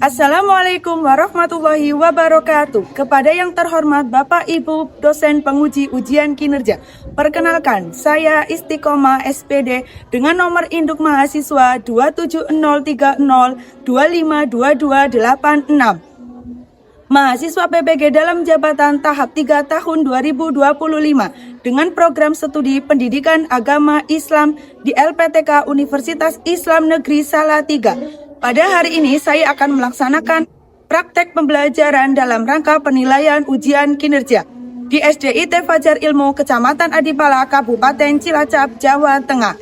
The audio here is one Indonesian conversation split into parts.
Assalamualaikum warahmatullahi wabarakatuh. Kepada yang terhormat Bapak Ibu dosen penguji ujian kinerja, perkenalkan saya Istiqomah SPD dengan nomor induk mahasiswa 27030252286. Mahasiswa PPG dalam jabatan tahap 3 tahun 2025 dengan program studi pendidikan agama Islam di LPTK Universitas Islam Negeri Salatiga. Pada hari ini saya akan melaksanakan praktek pembelajaran dalam rangka penilaian ujian kinerja di SDIT Fajar Ilmu Kecamatan Adipala, Kabupaten Cilacap, Jawa Tengah.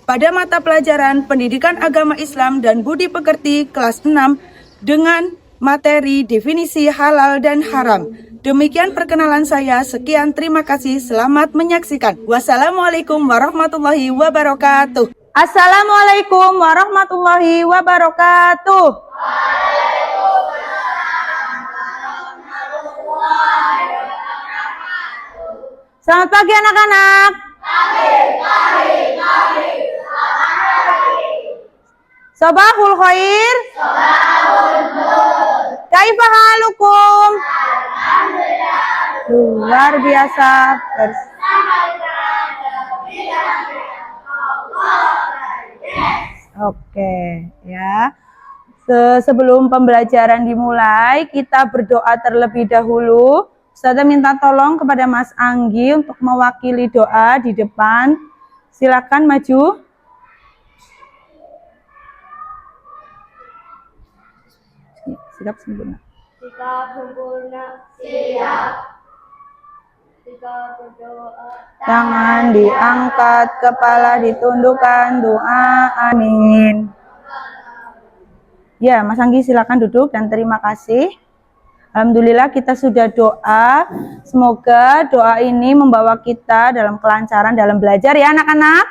Pada mata pelajaran Pendidikan Agama Islam dan Budi Pekerti kelas 6 dengan materi definisi halal dan haram. Demikian perkenalan saya. Sekian, terima kasih. Selamat menyaksikan. Wassalamualaikum warahmatullahi wabarakatuh. Assalamualaikum warahmatullahi wabarakatuh. Selamat pagi anak-anak. Sabahul khair. Kaifa halukum? Luar biasa. Oke, ya. Sebelum pembelajaran dimulai, kita berdoa terlebih dahulu. Ustazah minta tolong kepada Mas Anggi untuk mewakili doa di depan. Silakan maju. Sikap sempurna. Sikap sempurna. Siap. Sikap berdoa. Tangan diangkat, kepala ditundukkan, doa, amin. Ya, Mas Anggi silakan duduk dan terima kasih. Alhamdulillah kita sudah doa. Semoga doa ini membawa kita dalam kelancaran dalam belajar ya anak-anak.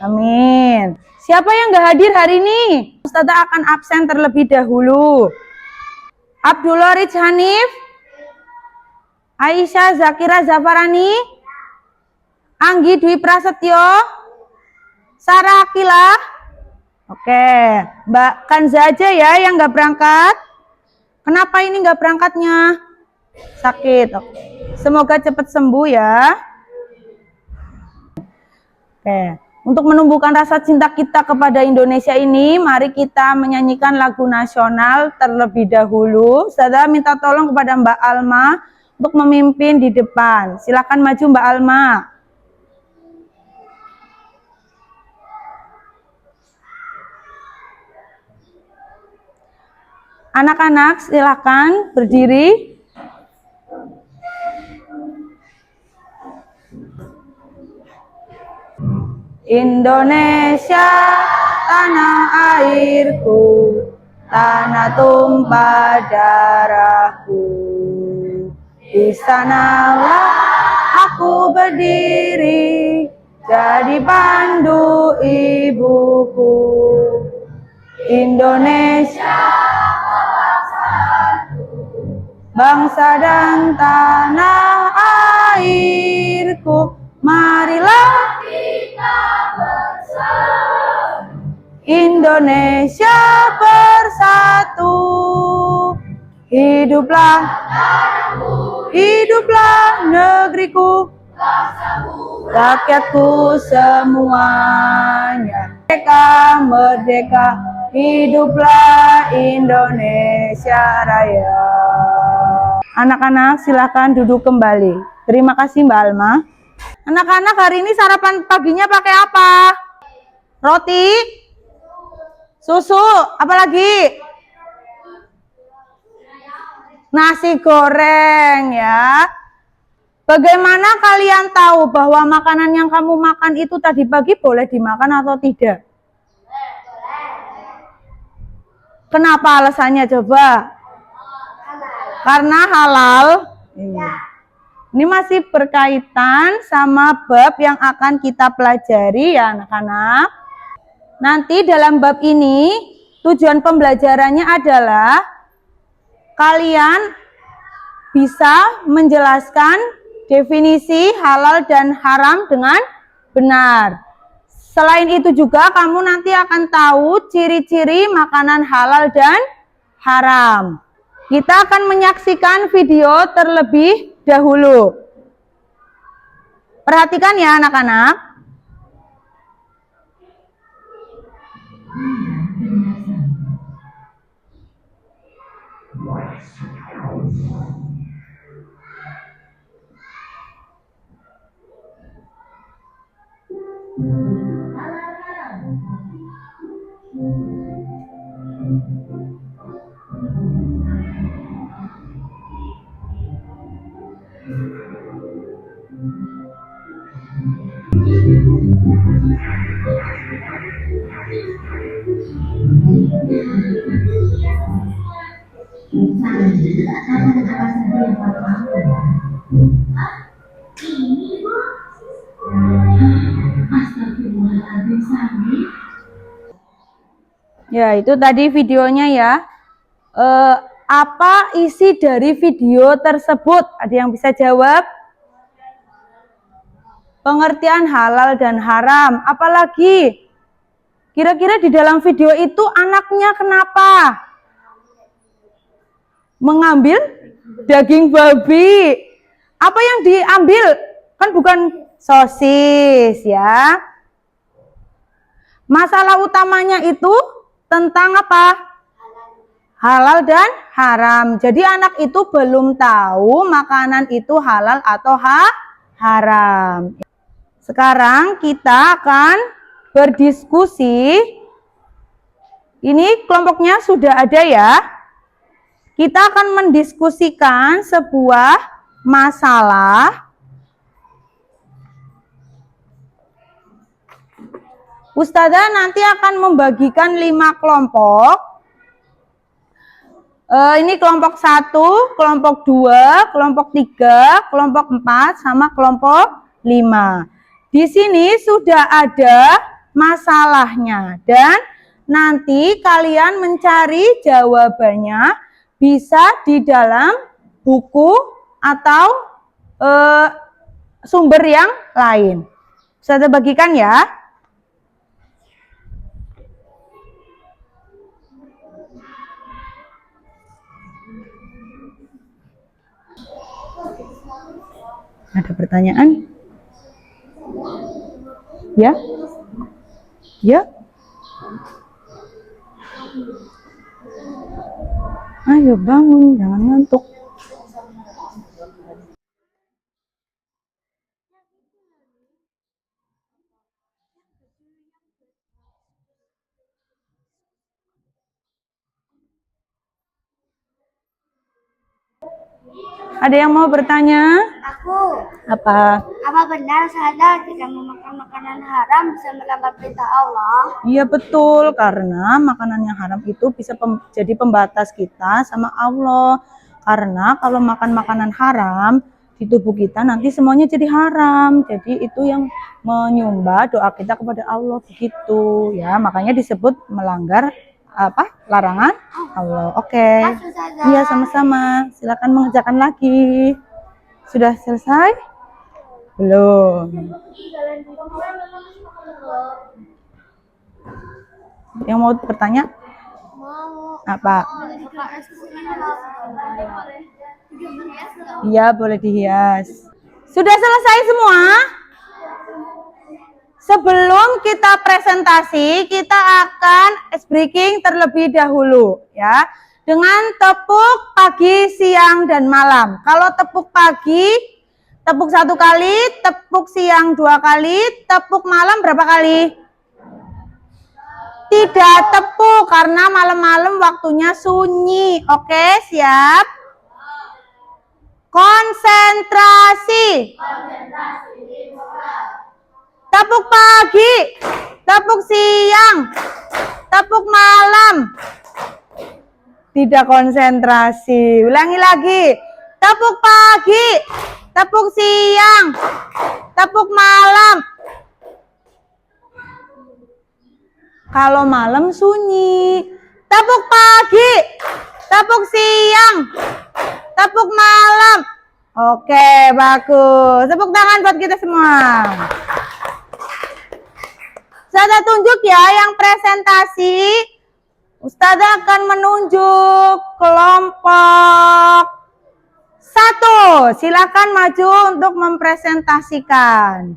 Amin. Siapa yang nggak hadir hari ini? Ustazah akan absen terlebih dahulu. Abdullah Rich Hanif, Aisyah Zakira Zafarani, Anggi Dwi Prasetyo, Sarah Akila. Oke, Mbak Kanza aja ya yang nggak berangkat. Kenapa ini nggak berangkatnya? Sakit. Oke. Semoga cepat sembuh ya. Oke. Untuk menumbuhkan rasa cinta kita kepada Indonesia ini, mari kita menyanyikan lagu nasional terlebih dahulu. Saya minta tolong kepada Mbak Alma untuk memimpin di depan. Silakan maju Mbak Alma. Anak-anak silakan berdiri. Indonesia tanah airku, tanah tumpah darahku. Di sanalah aku berdiri, jadi pandu ibuku. Indonesia bangsa dan tanah airku, marilah kita bersatu. Indonesia bersatu. Hiduplah tanahku, hiduplah negeriku, bangsaku, rakyatku semuanya. Merdeka, merdeka, hiduplah Indonesia Raya. Anak-anak silakan duduk kembali. Terima kasih Mbak Alma. Anak-anak hari ini sarapan paginya pakai apa? Roti? Susu? Apalagi? Nasi goreng ya. Bagaimana kalian tahu bahwa makanan yang kamu makan itu tadi pagi boleh dimakan atau tidak? Kenapa alasannya coba? Karena halal. Ini masih berkaitan sama bab yang akan kita pelajari ya anak-anak. Nanti dalam bab ini tujuan pembelajarannya adalah kalian bisa menjelaskan definisi halal dan haram dengan benar. Selain itu juga kamu nanti akan tahu ciri-ciri makanan halal dan haram. Kita akan menyaksikan video terlebih dahulu. Perhatikan ya anak-anak. Ya, itu tadi videonya ya. Apa isi dari video tersebut? Ada yang bisa jawab? Pengertian halal dan haram. Apalagi? Kira-kira di dalam video itu anaknya kenapa? Mengambil daging babi. Apa yang diambil? Kan bukan sosis ya. Masalah utamanya itu tentang apa? Halal dan haram. Jadi anak itu belum tahu makanan itu halal atau haram. Sekarang kita akan berdiskusi. Ini kelompoknya sudah ada ya. Kita akan mendiskusikan sebuah masalah. Ustazah nanti akan membagikan 5 kelompok. Ini kelompok 1, kelompok 2, kelompok 3, kelompok 4, sama kelompok 5. Di sini sudah ada masalahnya dan nanti kalian mencari jawabannya bisa di dalam buku atau sumber yang lain. Ustazah bagikan ya. Ada pertanyaan? Ya? Ya? Ayo bangun, jangan ngantuk. Ada yang mau bertanya? Aku. Apa? Apa benar saya jika memakan makanan haram bisa melanggar perintah Allah? Iya betul, karena makanan yang haram itu bisa jadi pembatas kita sama Allah. Karena kalau makan makanan haram di tubuh kita nanti semuanya jadi haram. Jadi itu yang menyumbah doa kita kepada Allah begitu ya. Makanya disebut melanggar apa? Larangan Allah. Oke. Iya sama-sama. Silakan mengerjakan lagi. Sudah selesai? Belum. Yang mau bertanya? Mau. Apa? Iya, boleh dihias. Sudah selesai semua? Sebelum kita presentasi, kita akan ice breaking terlebih dahulu ya. Dengan tepuk pagi, siang, dan malam. Kalau tepuk pagi, tepuk 1 kali, tepuk siang 2 kali, tepuk malam berapa kali? Tidak tepuk karena malam-malam waktunya sunyi. Oke, siap? Konsentrasi. Tepuk pagi, tepuk siang, tepuk malam. Tidak konsentrasi. Ulangi lagi. Tepuk pagi, tepuk siang, tepuk malam. Kalau malam sunyi. Tepuk pagi, tepuk siang, tepuk malam. Oke, bagus. Tepuk tangan buat kita semua. Saya tunjuk ya yang presentasi. Ustazah akan menunjuk kelompok 1. Silakan maju untuk mempresentasikan.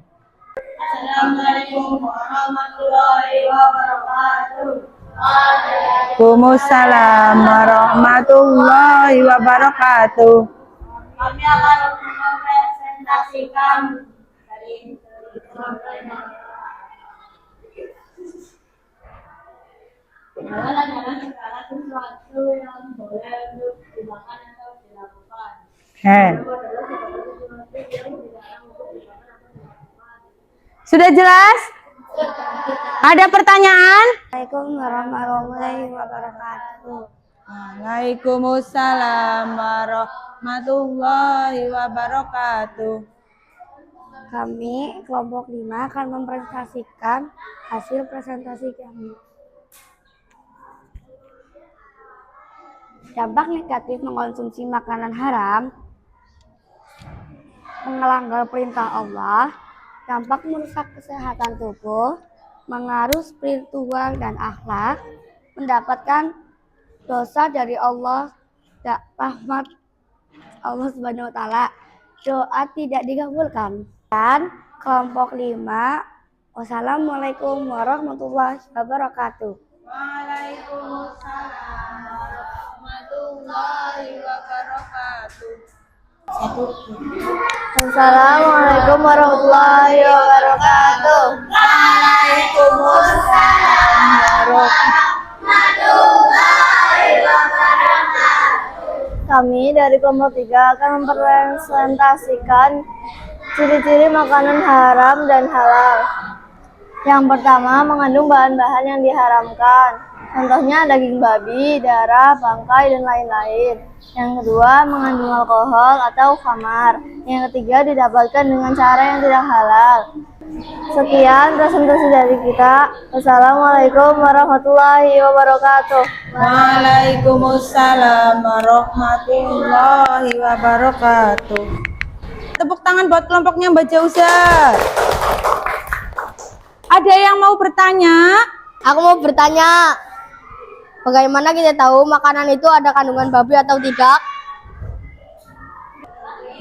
Assalamualaikum warahmatullahi wabarakatuh. Waalaikumsalam warahmatullahi wabarakatuh. Kami akan mempresentasikan adalah segala sesuatu yang boleh untuk dimakan atau dilakukan. Sudah jelas? Ada pertanyaan? Assalamualaikum warahmatullahi wabarakatuh. Waalaikumsalam warahmatullahi wabarakatuh. Kami kelompok 5 akan mempresentasikan hasil presentasi kami. Dampak negatif mengkonsumsi makanan haram, melanggar perintah Allah, dampak merusak kesehatan tubuh, mengaruh spiritual dan akhlak, mendapatkan dosa dari Allah, rahmat Allah Subhanahu wa taala, doa tidak dikabulkan. Dan kelompok 5, wassalamualaikum warahmatullahi wabarakatuh. Waalaikumsalam warahmatullahi wabarakatuh. Assalamualaikum warahmatullahi wabarakatuh. Waalaikumsalam Kami dari kelompok 3 akan mempresentasikan ciri-ciri makanan haram dan halal. Yang pertama, mengandung bahan-bahan yang diharamkan. Contohnya daging babi, darah, bangkai, dan lain-lain. Yang kedua, mengandung alkohol atau khamar. Yang ketiga, didapatkan dengan cara yang tidak halal. Sekian presentasi dari kita. Wassalamualaikum warahmatullahi wabarakatuh. Waalaikumsalam warahmatullahi wabarakatuh. Tepuk tangan buat kelompoknya Mbak Jauza. Ada yang mau bertanya? Aku mau bertanya, bagaimana kita tahu makanan itu ada kandungan babi atau tidak?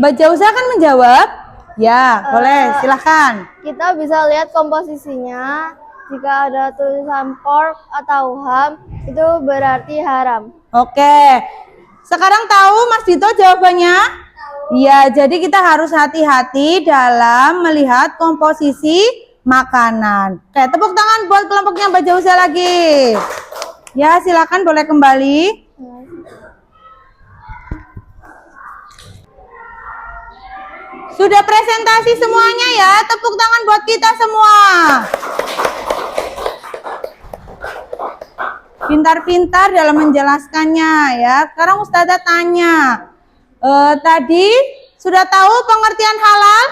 Mbak Jauza akan menjawab. Ya, boleh, silahkan. Kita bisa lihat komposisinya. Jika ada tulisan pork atau ham, itu berarti haram. Oke, sekarang tahu Mas Dito jawabannya? Ya, jadi kita harus hati-hati dalam melihat komposisi makanan. Oke, tepuk tangan buat kelompoknya Mbak Jauza lagi. Ya, silakan boleh kembali. Sudah presentasi semuanya ya, tepuk tangan buat kita semua. Pintar-pintar dalam menjelaskannya ya. Sekarang Ustazah tanya, tadi sudah tahu pengertian halal?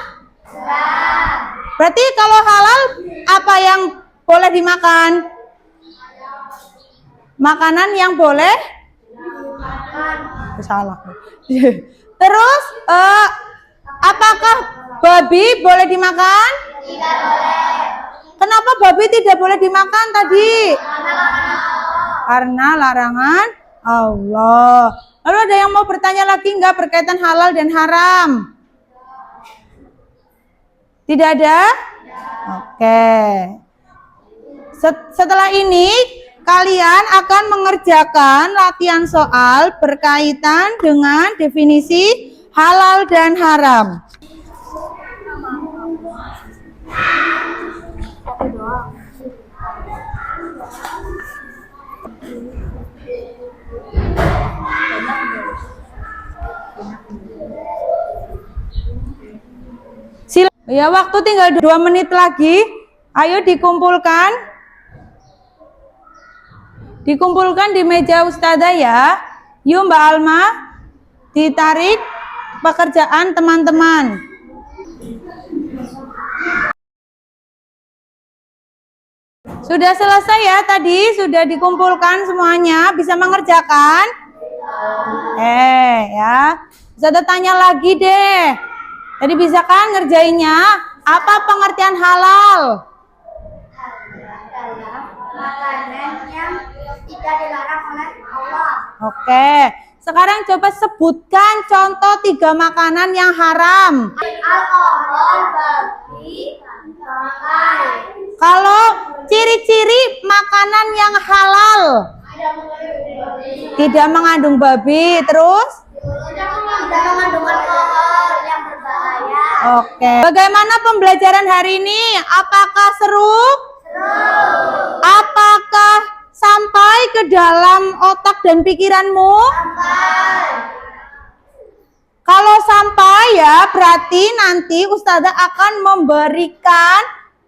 Berarti kalau halal apa yang boleh dimakan? Makanan yang boleh? Salah. Terus apakah babi boleh dimakan? Tidak boleh. Kenapa babi tidak boleh dimakan tadi? Karena larangan Allah. Lalu ada yang mau bertanya lagi nggak berkaitan halal dan haram? Tidak ada? Oke. Setelah ini kalian akan mengerjakan latihan soal berkaitan dengan definisi halal dan haram. Ya, waktu tinggal 2 menit lagi. Ayo dikumpulkan. Dikumpulkan di meja Ustazah ya. Yuk Mbak Alma, ditarik pekerjaan teman-teman. Sudah selesai ya tadi, sudah dikumpulkan semuanya, bisa mengerjakan? Ya, Ustazah tanya lagi deh. Tadi bisa kan ngerjainnya? Apa pengertian halal? Makanan yang tidak dilarang Oke. Sekarang coba sebutkan contoh 3 makanan yang haram. Alkohol, babi, bangkai. Kalau ciri-ciri makanan yang halal. Tidak mengandung babi. Terus? Tidak mengandung alkohol yang berbahaya. Oke. Bagaimana pembelajaran hari ini? Apakah seru? Apakah sampai ke dalam otak dan pikiranmu? Kalau sampai ya, berarti nanti Ustazah akan memberikan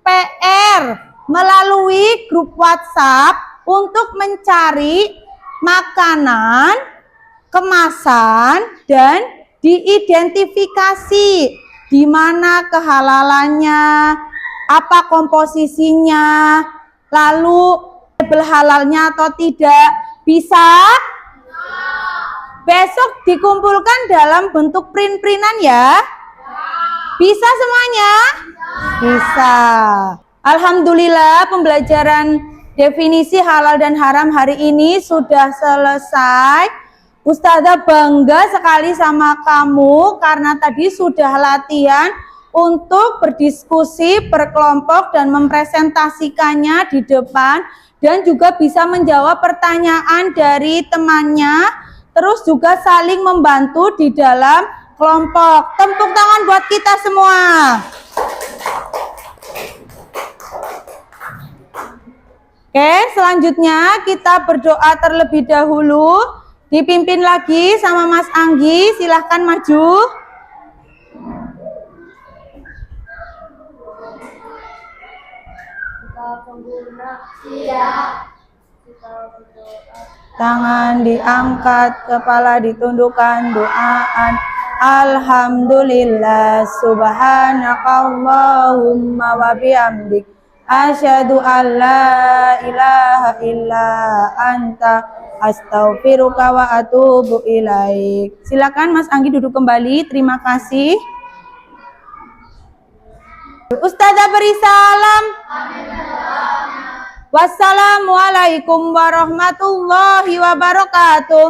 PR melalui grup WhatsApp untuk mencari makanan, kemasan, dan diidentifikasi di mana kehalalannya, apa komposisinya, lalu label halalnya atau tidak. Bisa? Besok dikumpulkan dalam bentuk print-printan ya? Bisa semuanya? Bisa. Alhamdulillah pembelajaran definisi halal dan haram hari ini sudah selesai. Ustazah bangga sekali sama kamu karena tadi sudah latihan untuk berdiskusi berkelompok dan mempresentasikannya di depan dan juga bisa menjawab pertanyaan dari temannya, terus juga saling membantu di dalam kelompok. Tepuk tangan buat kita semua. Oke, selanjutnya kita berdoa terlebih dahulu. Dipimpin lagi sama Mas Anggi, silahkan maju. Tangan diangkat, kepala ditundukkan, doaan. Alhamdulillah, subhanakallahumma wa bihamdik, asyhadu an la ilaha illa anta, astaghfiruka wa atubu ilaik. Silakan Mas Anggi duduk kembali. Terima kasih. Ustazah beri salam. Wassalamualaikum warahmatullahi wabarakatuh.